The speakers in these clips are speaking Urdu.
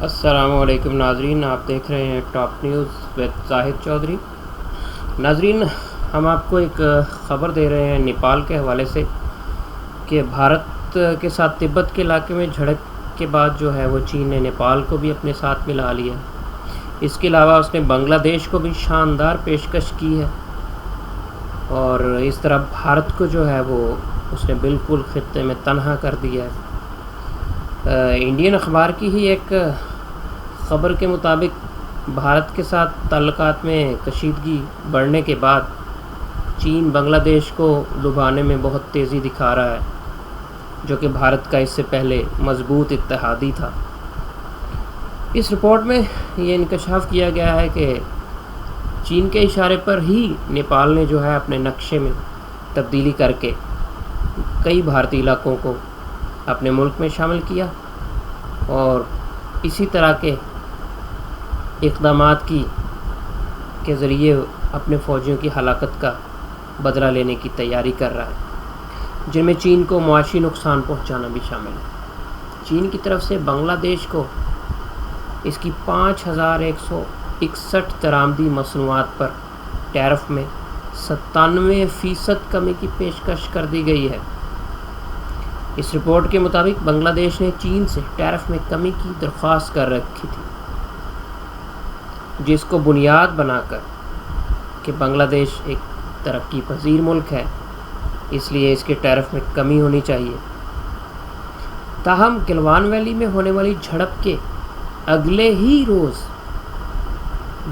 السلام علیکم ناظرین، آپ دیکھ رہے ہیں ٹاپ نیوز ود زاہد چودھری۔ ناظرین، ہم آپ کو ایک خبر دے رہے ہیں نیپال کے حوالے سے کہ بھارت کے ساتھ تبت کے علاقے میں جھڑپ کے بعد جو ہے وہ چین نے نیپال کو بھی اپنے ساتھ ملا لیا۔ اس کے علاوہ اس نے بنگلہ دیش کو بھی شاندار پیشکش کی ہے، اور اس طرح بھارت کو جو ہے وہ اس نے بالکل خطے میں تنہا کر دیا ہے۔ انڈین اخبار کی ہی ایک خبر کے مطابق بھارت کے ساتھ تعلقات میں کشیدگی بڑھنے کے بعد چین بنگلہ دیش کو لبھانے میں بہت تیزی دکھا رہا ہے، جو کہ بھارت کا اس سے پہلے مضبوط اتحادی تھا۔ اس رپورٹ میں یہ انکشاف کیا گیا ہے کہ چین کے اشارے پر ہی نیپال نے جو ہے اپنے نقشے میں تبدیلی کر کے کئی بھارتی علاقوں کو اپنے ملک میں شامل کیا، اور اسی طرح کے اقدامات کے ذریعے اپنے فوجیوں کی ہلاکت کا بدلہ لینے کی تیاری کر رہا ہے، جن میں چین کو معاشی نقصان پہنچانا بھی شامل ہے۔ چین کی طرف سے بنگلہ دیش کو اس کی 5161 درآمدی مصنوعات پر ٹیرف میں 97% کمی کی پیشکش کر دی گئی ہے۔ اس رپورٹ کے مطابق بنگلہ دیش نے چین سے ٹیرف میں کمی کی درخواست کر رکھی تھی، جس کو بنیاد بنا کر کہ بنگلہ دیش ایک ترقی پذیر ملک ہے، اس لیے اس کے ٹیرف میں کمی ہونی چاہیے۔ تاہم گلوان ویلی میں ہونے والی جھڑپ کے اگلے ہی روز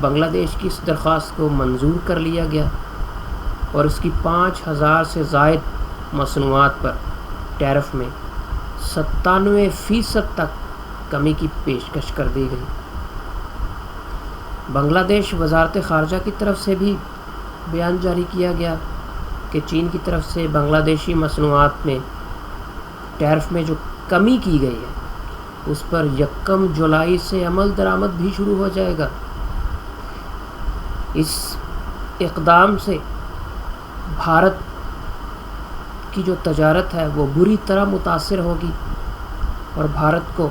بنگلہ دیش کی اس درخواست کو منظور کر لیا گیا، اور اس کی 5000 سے زائد مصنوعات پر ٹیرف میں 97% تک کمی کی پیشکش کر دی گئی۔ بنگلہ دیش وزارت خارجہ کی طرف سے بھی بیان جاری کیا گیا کہ چین کی طرف سے بنگلہ دیشی مصنوعات میں ٹیرف میں جو کمی کی گئی ہے اس پر 1 جولائی سے عمل درآمد بھی شروع ہو جائے گا۔ اس اقدام سے بھارت کی جو تجارت ہے وہ بری طرح متاثر ہوگی، اور بھارت کو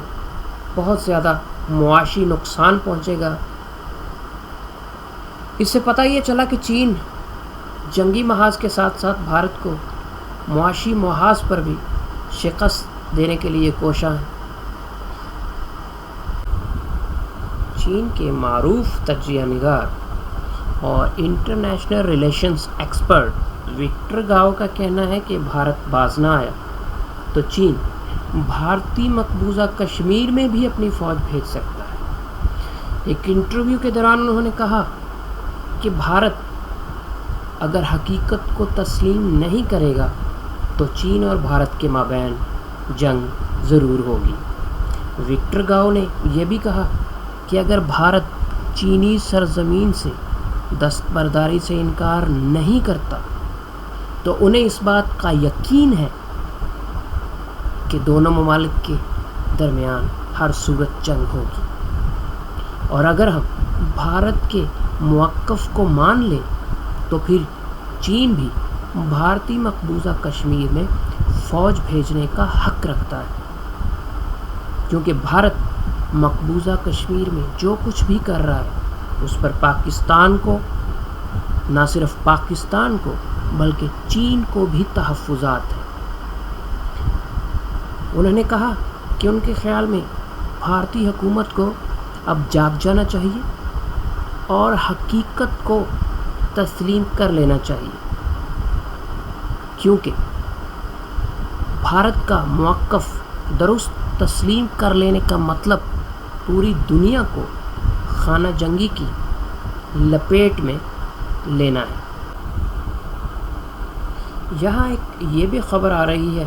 بہت زیادہ معاشی نقصان پہنچے گا۔ اس سے پتہ یہ چلا کہ چین جنگی محاذ کے ساتھ ساتھ بھارت کو معاشی محاذ پر بھی شکست دینے کے لیے کوشاں ہے۔ چین کے معروف تجزیہ نگار اور انٹرنیشنل ریلیشنز ایکسپرٹ وکٹر گاؤ کا کہنا ہے کہ بھارت باز نہ آیا تو چین بھارتی مقبوضہ کشمیر میں بھی اپنی فوج بھیج سکتا ہے۔ ایک انٹرویو کے دوران انہوں نے کہا کہ بھارت اگر حقیقت کو تسلیم نہیں کرے گا تو چین اور بھارت کے مابین جنگ ضرور ہوگی۔ وکٹر گاؤ نے یہ بھی کہا کہ اگر بھارت چینی سرزمین سے دستبرداری سے انکار نہیں کرتا تو انہیں اس بات کا یقین ہے کہ دونوں ممالک کے درمیان ہر صورت جنگ ہوگی، اور اگر ہم بھارت کے موقف کو مان لیں تو پھر چین بھی بھارتی مقبوضہ کشمیر میں فوج بھیجنے کا حق رکھتا ہے، کیونکہ بھارت مقبوضہ کشمیر میں جو کچھ بھی کر رہا ہے اس پر پاکستان کو، نہ صرف پاکستان کو بلکہ چین کو بھی تحفظات ہیں۔ انہوں نے کہا کہ ان کے خیال میں بھارتی حکومت کو اب جاگ جانا چاہیے اور حقیقت کو تسلیم کر لینا چاہیے، کیونکہ بھارت کا موقف درست تسلیم کر لینے کا مطلب پوری دنیا کو خانہ جنگی کی لپیٹ میں لینا ہے۔ یہاں ایک یہ بھی خبر آ رہی ہے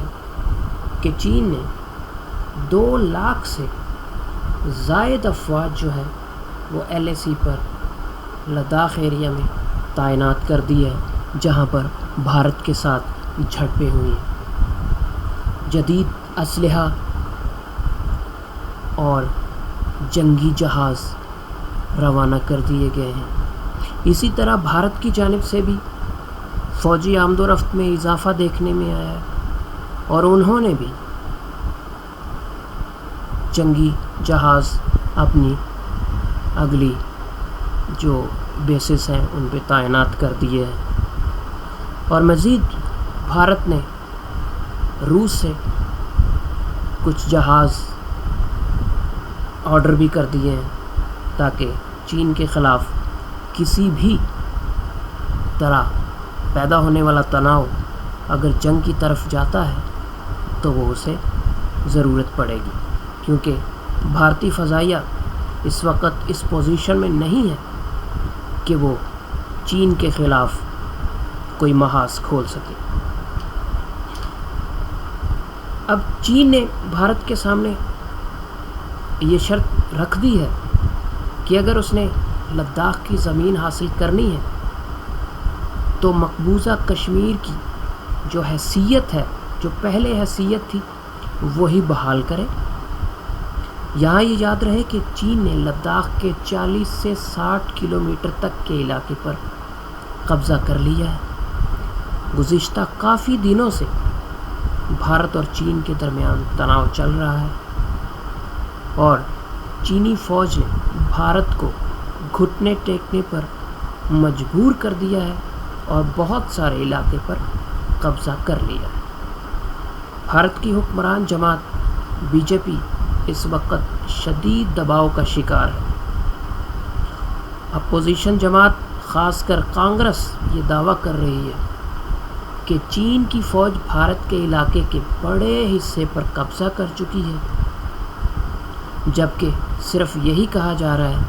کہ چین نے 2 لاکھ سے زائد افواج جو ہے وہ LAC پر لداخ ایریا میں تعینات کر دی ہے، جہاں پر بھارت کے ساتھ جھڑپیں ہوئی ہیں۔ جدید اسلحہ اور جنگی جہاز روانہ کر دیے گئے ہیں۔ اسی طرح بھارت کی جانب سے بھی فوجی آمد و رفت میں اضافہ دیکھنے میں آیا ہے، اور انہوں نے بھی جنگی جہاز اپنی اگلی جو بیسز ہیں ان پہ تعینات کر دیے ہیں، اور مزید بھارت نے روس سے کچھ جہاز آرڈر بھی کر دیے ہیں تاکہ چین کے خلاف کسی بھی طرح پیدا ہونے والا تناؤ اگر جنگ کی طرف جاتا ہے تو وہ اسے ضرورت پڑے گی، کیونکہ بھارتی فضائیہ اس وقت اس پوزیشن میں نہیں ہے کہ وہ چین کے خلاف کوئی محاذ کھول سکے۔ اب چین نے بھارت کے سامنے یہ شرط رکھ دی ہے کہ اگر اس نے لداخ کی زمین حاصل کرنی ہے تو مقبوضہ کشمیر کی جو حیثیت ہے، جو پہلے حیثیت تھی، وہی بحال کرے۔ یہاں یہ یاد رہے کہ چین نے لداخ کے 40 سے 60 کلومیٹر تک کے علاقے پر قبضہ کر لیا ہے۔ گزشتہ کافی دنوں سے بھارت اور چین کے درمیان تناؤ چل رہا ہے، اور چینی فوج نے بھارت کو گھٹنے ٹیکنے پر مجبور کر دیا ہے اور بہت سارے علاقے پر قبضہ کر لیا ہے۔ بھارت کی حکمران جماعت بی جے پی اس وقت شدید دباؤ کا شکار ہے۔ اپوزیشن جماعت خاص کر کانگریس یہ دعویٰ کر رہی ہے کہ چین کی فوج بھارت کے علاقے کے بڑے حصے پر قبضہ کر چکی ہے، جبکہ صرف یہی کہا جا رہا ہے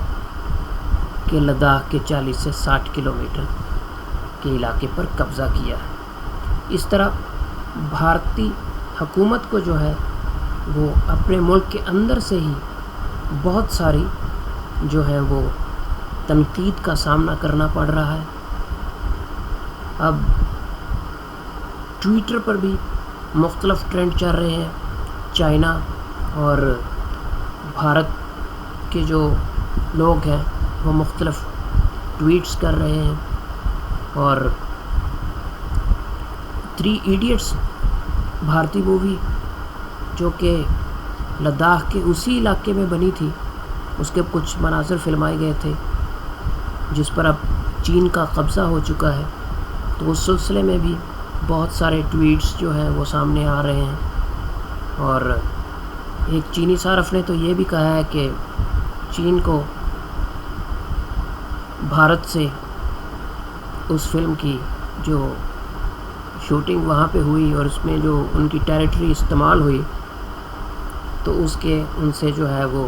کہ لداخ کے 40 سے 60 کلومیٹر کے علاقے پر قبضہ کیا ہے۔ اس طرح بھارتی حکومت کو جو ہے وہ اپنے ملک کے اندر سے ہی بہت ساری جو ہے وہ تنقید کا سامنا کرنا پڑ رہا ہے۔ اب ٹویٹر پر بھی مختلف ٹرینڈ چل رہے ہیں۔ چائنا اور بھارت کے جو لوگ ہیں وہ مختلف ٹویٹس کر رہے ہیں، اور 3 ایڈیٹس بھارتی مووی جو کہ لداخ کے اسی علاقے میں بنی تھی، اس کے کچھ مناظر فلمائے گئے تھے جس پر اب چین کا قبضہ ہو چکا ہے، تو اس سلسلے میں بھی بہت سارے ٹویٹس جو ہیں وہ سامنے آ رہے ہیں۔ اور ایک چینی صارف نے تو یہ بھی کہا ہے کہ چین کو بھارت سے اس فلم کی جو شوٹنگ وہاں پہ ہوئی اور اس میں جو ان کی ٹیریٹری استعمال ہوئی، تو اس کے ان سے جو ہے وہ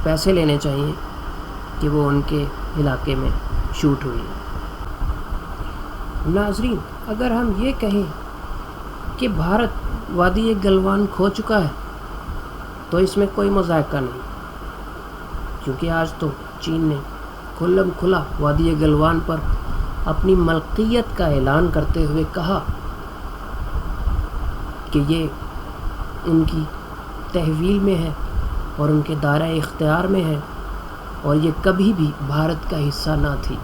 پیسے لینے چاہیے کہ وہ ان کے علاقے میں شوٹ ہوئی۔ ناظرین، اگر ہم یہ کہیں کہ بھارت وادی گلوان کھو چکا ہے تو اس میں کوئی مذائقہ نہیں، کیونکہ آج تو چین نے کھلم کھلا وادی گلوان پر اپنی ملکیت کا اعلان کرتے ہوئے کہا کہ یہ ان کی تحویل میں ہے اور ان کے دائرۂ اختیار میں ہے، اور یہ کبھی بھی بھارت کا حصہ نہ تھی،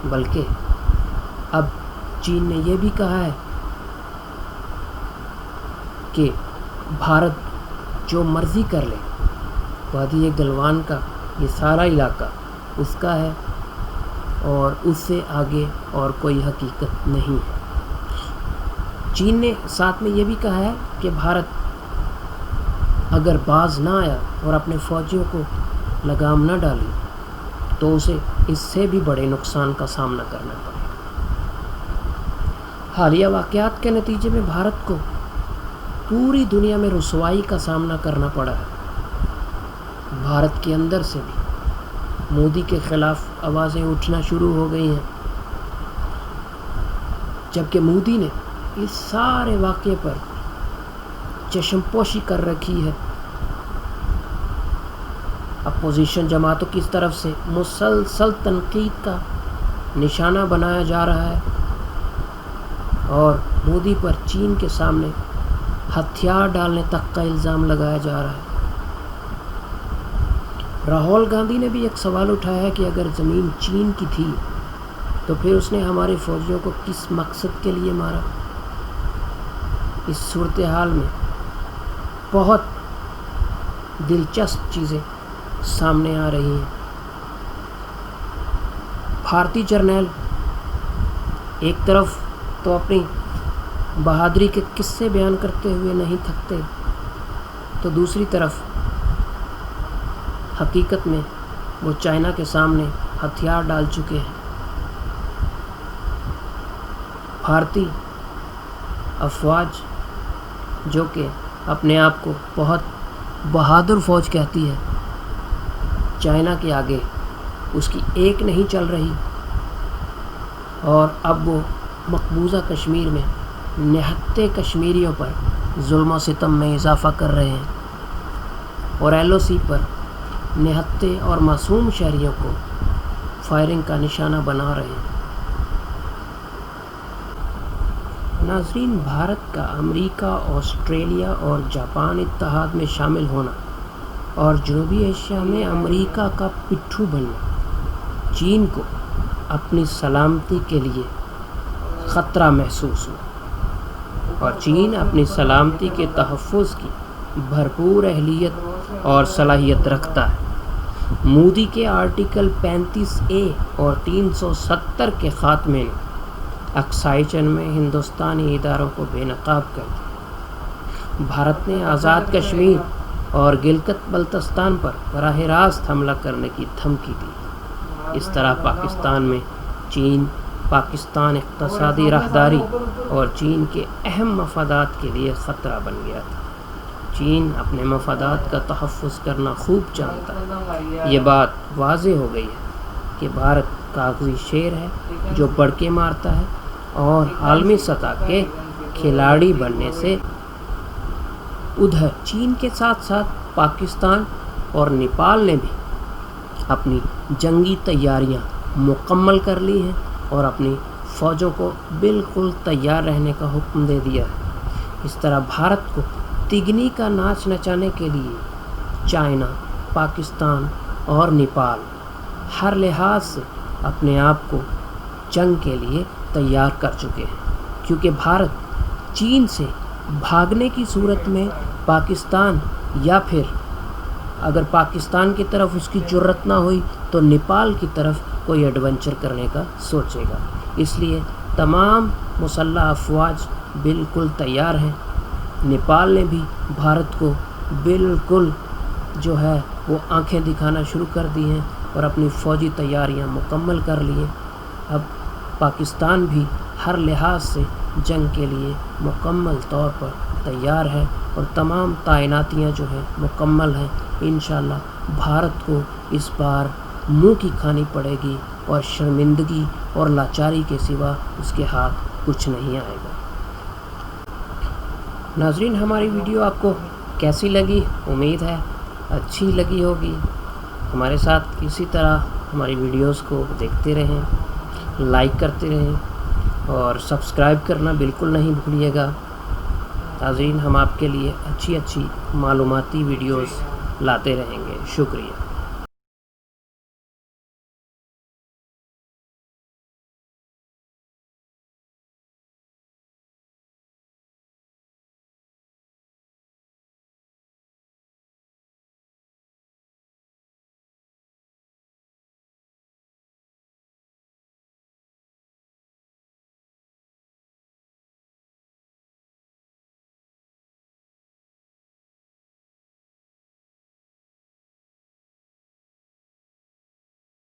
بلکہ اب چین نے یہ بھی کہا ہے کہ بھارت جو مرضی کر لے، وادی گلوان کا یہ سارا علاقہ اس کا ہے اور اس سے آگے اور کوئی حقیقت نہیں ہے۔ چین نے ساتھ میں یہ بھی کہا ہے کہ بھارت اگر باز نہ آیا اور اپنے فوجیوں کو لگام نہ ڈالی تو اسے اس سے بھی بڑے نقصان کا سامنا کرنا پڑے۔ حالیہ واقعات کے نتیجے میں بھارت کو پوری دنیا میں رسوائی کا سامنا کرنا پڑا ہے۔ بھارت کے اندر سے بھی مودی کے خلاف آوازیں اٹھنا شروع ہو گئی ہیں، جبکہ مودی نے اس سارے واقعے پر چشم پوشی کر رکھی ہے۔ اپوزیشن جماعتوں کی طرف سے مسلسل تنقید کا نشانہ بنایا جا رہا ہے، اور مودی پر چین کے سامنے ہتھیار ڈالنے تک کا الزام لگایا جا رہا ہے۔ راہل گاندھی نے بھی ایک سوال اٹھایا ہے کہ اگر زمین چین کی تھی تو پھر اس نے ہمارے فوجیوں کو کس مقصد کے لیے مارا۔ اس صورتحال میں بہت دلچسپ چیزیں سامنے آ رہی ہیں۔ بھارتی جرنیل ایک طرف تو اپنی بہادری کے قصے بیان کرتے ہوئے نہیں تھکتے، تو دوسری طرف حقیقت میں وہ چائنا کے سامنے ہتھیار ڈال چکے ہیں۔ بھارتی افواج جو کہ اپنے آپ کو بہت بہادر فوج کہتی ہے، چائنا کے آگے اس کی ایک نہیں چل رہی، اور اب وہ مقبوضہ کشمیر میں نہتے کشمیریوں پر ظلم و ستم میں اضافہ کر رہے ہیں، اور LOC پر نہتے اور معصوم شہریوں کو فائرنگ کا نشانہ بنا رہے ہیں۔ ناظرین، بھارت کا امریکہ، آسٹریلیا اور جاپان اتحاد میں شامل ہونا اور جنوبی ایشیا میں امریکہ کا پٹھو بننا چین کو اپنی سلامتی کے لیے خطرہ محسوس ہوا، اور چین اپنی سلامتی کے تحفظ کی بھرپور اہلیت اور صلاحیت رکھتا ہے۔ مودی کے آرٹیکل 35A اور 370 کے خاتمے نے اقصائی چین میں ہندوستانی اداروں کو بے نقاب کر دیا۔ بھارت نے آزاد کشمیر اور گلگت بلتستان پر براہ راست حملہ کرنے کی دھمکی دی۔ اس طرح پاکستان میں چین پاکستان اقتصادی راہداری اور چین کے اہم مفادات کے لیے خطرہ بن گیا تھا۔ چین اپنے مفادات کا تحفظ کرنا خوب جانتا ہے۔ یہ بات واضح ہو گئی ہے کہ بھارت کاغذی شیر ہے جو بڑکے مارتا ہے، اور عالمی سطح کے کھلاڑی بننے سے ادھر چین کے ساتھ ساتھ پاکستان اور نیپال نے بھی اپنی جنگی تیاریاں مکمل کر لی ہیں اور اپنی فوجوں کو بالکل تیار رہنے کا حکم دے دیا ہے۔ اس طرح بھارت کو تگنی کا ناچ نچانے کے لیے چائنا، پاکستان اور نیپال ہر لحاظ سے اپنے آپ کو جنگ کے لیے تیار کر چکے ہیں، کیونکہ بھارت چین سے بھاگنے کی صورت میں پاکستان، یا پھر اگر پاکستان کی طرف اس کی جرت نہ ہوئی تو نیپال کی طرف کوئی ایڈونچر کرنے کا سوچے گا۔ اس لیے تمام مسلح افواج بالکل تیار ہیں۔ نیپال نے بھی بھارت کو بالکل جو ہے وہ آنکھیں دکھانا شروع کر دی ہیں اور اپنی فوجی تیاریاں مکمل کر لی ہیں۔ اب پاکستان بھی ہر لحاظ سے جنگ کے لیے مکمل طور پر تیار ہے، اور تمام تعیناتیاں جو ہیں مکمل ہیں۔ انشاءاللہ بھارت کو اس بار منہ کی کھانی پڑے گی، اور شرمندگی اور لاچاری کے سوا اس کے ہاتھ کچھ نہیں آئے گا۔ ناظرین، ہماری ویڈیو آپ کو کیسی لگی؟ امید ہے اچھی لگی ہوگی۔ ہمارے ساتھ اسی طرح ہماری ویڈیوز کو دیکھتے رہیں، لائک کرتے رہیں، اور سبسکرائب کرنا بالکل نہیں بھولیے گا۔ ناظرین، ہم آپ کے لیے اچھی معلوماتی ویڈیوز لاتے رہیں گے۔ شکریہ۔